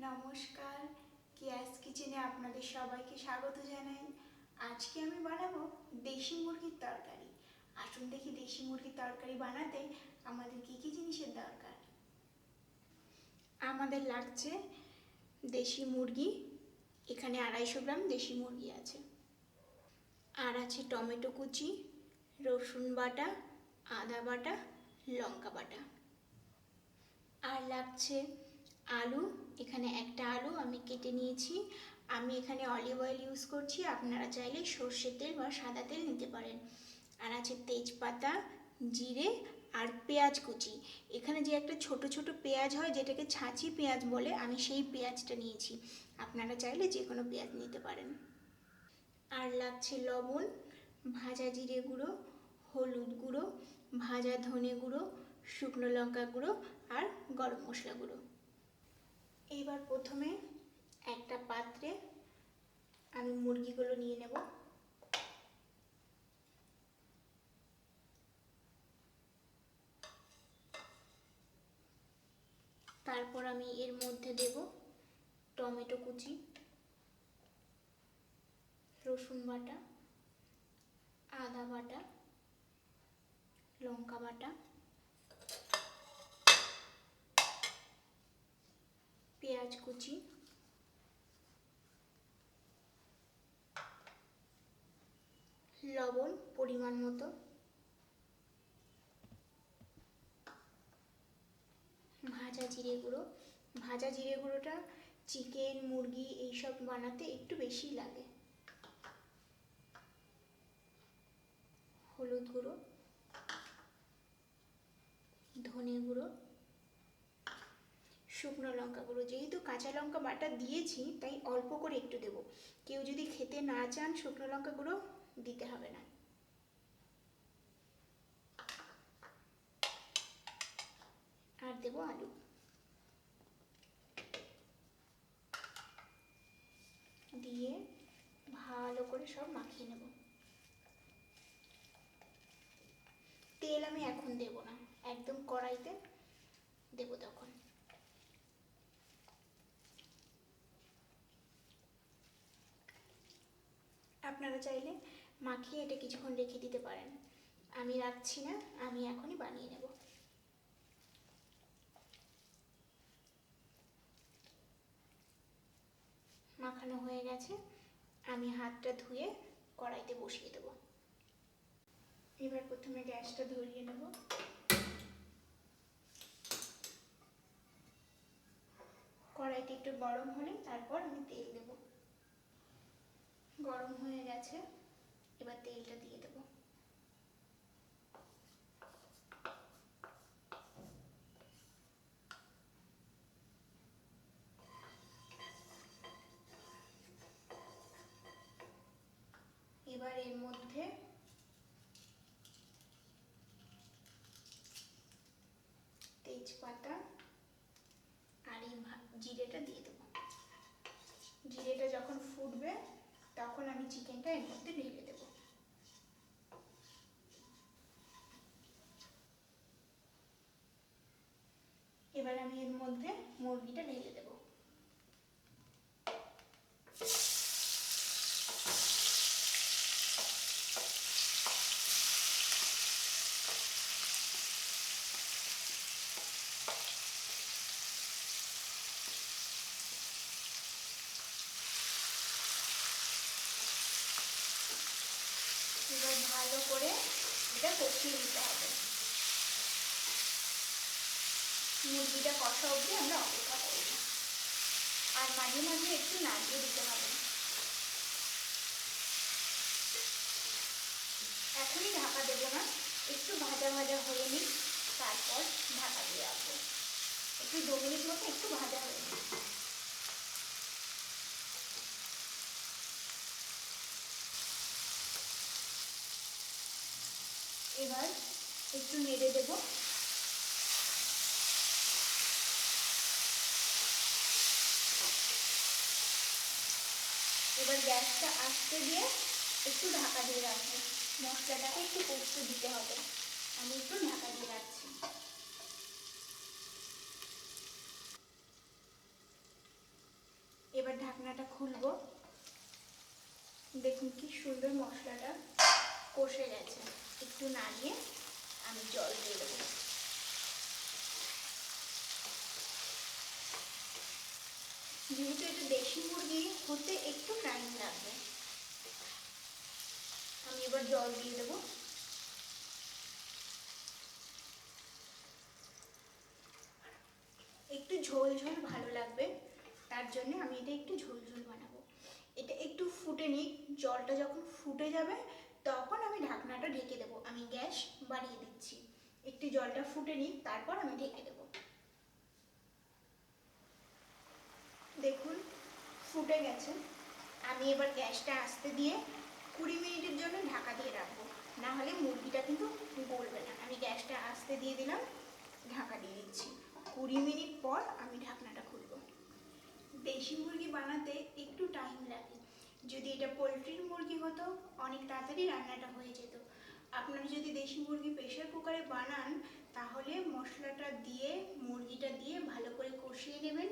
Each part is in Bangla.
নমস্কার, কেয়াস কিচেনে আপনাদের সবাইকে স্বাগত জানাই। আজকে আমি বানাবো দেশি মুরগির তরকারি। আসুন দেখি দেশি মুরগির তরকারি বানাতে আমাদের কি কি জিনিসের দরকার। আমাদের লাগছে দেশি মুরগি, এখানে 250 গ্রাম দেশি মুরগি আছে। আর আছে টমেটো কুচি, রসুন বাটা, আদা বাটা, লঙ্কা বাটা। আর লাগছে আলু, এখানে একটা আলু আমি কেটে নিয়েছি। আমি এখানে অলিভ অয়েল ইউজ করছি, আপনারা চাইলে সর্ষের তেল বা সাদা তেল নিতে পারেন। আর আছে তেজপাতা, জিরে আর পেঁয়াজ কুচি। এখানে যে একটা ছোট ছোট পেঁয়াজ হয় যেটাকে ছাঁচি পেঁয়াজ বলে, আমি সেই পেঁয়াজটা নিয়েছি। আপনারা চাইলে যে কোনো পেঁয়াজ নিতে পারেন। আর লাগছে লবণ, ভাজা জিরে গুঁড়ো, হলুদ গুঁড়ো, ভাজা ধনে গুঁড়ো, শুকনো লঙ্কা গুঁড়ো আর গরম মশলা গুঁড়ো। এইবার প্রথমে একটা পাত্রে আমি মুরগিগুলো নিয়ে নেব। তারপর আমি এর মধ্যে দেব টমেটো কুচি, রসুন বাটা, আদা বাটা, লঙ্কা বাটা, পেঁয়াজ কুচি, লবণ পরিমাণ মতো, ভাজা জিরে গুঁড়ো। ভাজা জিরে গুঁড়োটা চিকেন, মুরগি এইসব বানাতে একটু বেশি লাগে। হলুদ গুঁড়ো, ধনে গুঁড়ো, শুকনো লঙ্কা গুঁড়ো। যেহেতু কাঁচা লঙ্কা বাটা দিয়েছি তাই অল্প করে একটু দেব। কেউ যদি খেতে না চান শুকনো লঙ্কা গুঁড়ো দিতে হবে না। আর দেব আলু। দিয়ে ভালো করে সব মাখিয়ে নেব। তেল আমি এখন দেব না, একদম কড়াইতে দেব তখন। আপনারা চাইলে মাখিয়ে এটা কিছুক্ষণ রেখে দিতে পারেন, আমি রাখছি না, আমি এখনই বানিয়ে নেব। মাখানো হয়ে গেছে, আমি হাতটা ধুয়ে কড়াইতে বসিয়ে দেব। এবার প্রথমে গ্যাসটা ধরিয়ে নেব। কড়াইটা একটু গরম হলে তারপর আমি তেল দেব। গরম হয়ে গেছে, এবার তেলটা দিয়ে দেব। এবার এর মধ্যে তেজপাতা আর এই জিরেটা দিয়ে দেবো। জিরেটা যখন ফুটবে তখন আমি চিকেনটা এর মধ্যে ঢেলে দেব। এবার আমি এর মধ্যে মুরগিটা ঢেলে দেব। এবার ভালো করে এটা কষিয়ে দিতে হবে। মুরগিটা কষা অবধি আমরা অপেক্ষা করব, আর মাঝে মাঝে একটু নাড়িয়ে দিতে হবে। এখনই ঢাকা দেবো না, একটু ভাজা ভাজা হয়ে নিই, তারপর ঢাকা দিয়ে রাখবো। একটু 2 মিনিট মতো একটু ভাজা হয়ে নিই। এবার একটু নেড়ে দেব। এবার গ্যাসটা আস্তে দিয়ে একটু ঢাকা দিয়ে রাখবো। মশলাটাকে একটু কষতে দিতে হবে, আমি একটু ঢাকা দিয়ে রাখছি। 2 ঢাকনাটা খুলবো। দেখুন কি সুন্দর মশলাটা কষে গেছে। একটু নাড়িয়ে আমি জল দিয়ে দেবো। যেহেতু এটা দেশি মুরগি, হতে একটু টাইম লাগবে। আমি এবার জল দিয়ে দেবো। একটু ঝোল ঝোল ভালো লাগবে, তার জন্য আমি এটা একটু ঝোল ঝোল বানাবো। এটা একটু ফুটে নিক, জলটা যখন ফুটে যাবে তখন আমি ঢাকনাটা ঢেকে দেবো। আমি গ্যাস বাড়িয়ে দিচ্ছি, একটু জলটা ফুটে নিক, তারপর আমি ঢেকে দেবো। দেখুন ফুটে গেছে। আমি এবার গ্যাসটা আস্তে দিয়ে 20 মিনিটের জন্য ঢাকা দিয়ে রাখবো, না হলে মুরগিটা কিন্তু গলবে না। আমি গ্যাসটা আস্তে দিয়ে দিলাম, ঢাকা দিয়ে দিচ্ছি। 20 মিনিট পর আমি ঢাকনাটা খুলবো। দেশি মুরগি বানাতে একটু টাইম লাগে। যদি এটা পোলট্রির মুরগি হতো অনেক তাড়াতাড়ি রান্নাটা হয়ে যেত। আপনারা যদি দেশি মুরগি প্রেশার কুকারে বানান, তাহলে মশলাটা দিয়ে মুরগিটা দিয়ে ভালো করে কষিয়ে নেবেন,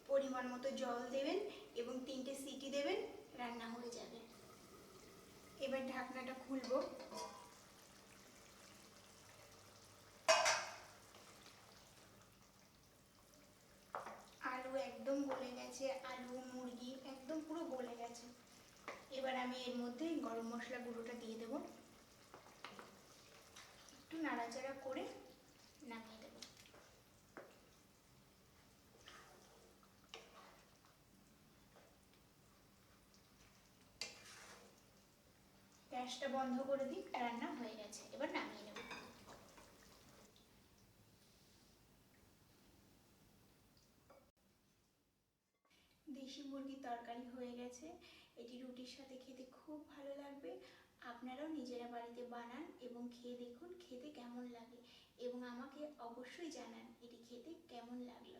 পরিমাণ মতো জল দেবেন এবং 3টে সিটি দেবেন, রান্না হয়ে যাবে। এবার ঢাকনাটা খুলবো। আলু একদম গলে গেছে, আলু মুরগি একদম পুরো গলে গেছে। এবার আমি এর মধ্যে গরম মশলা গুঁড়োটা দিয়ে দেবো, একটু নাড়াচাড়া করে নামিয়ে দেবো। গ্যাসটা বন্ধ করে দিই, রান্না হয়ে গেছে, এবার নামিয়ে নেব। দেশি মুরগির তরকারি হয়ে গেছে। এটি রুটির সাথে খেতে খুব ভালো লাগবে। আপনারাও নিজেরা বাড়িতে বানান এবং খেয়ে দেখুন খেতে কেমন লাগে, এবং আমাকে অবশ্যই জানান এটি খেতে কেমন লাগলো।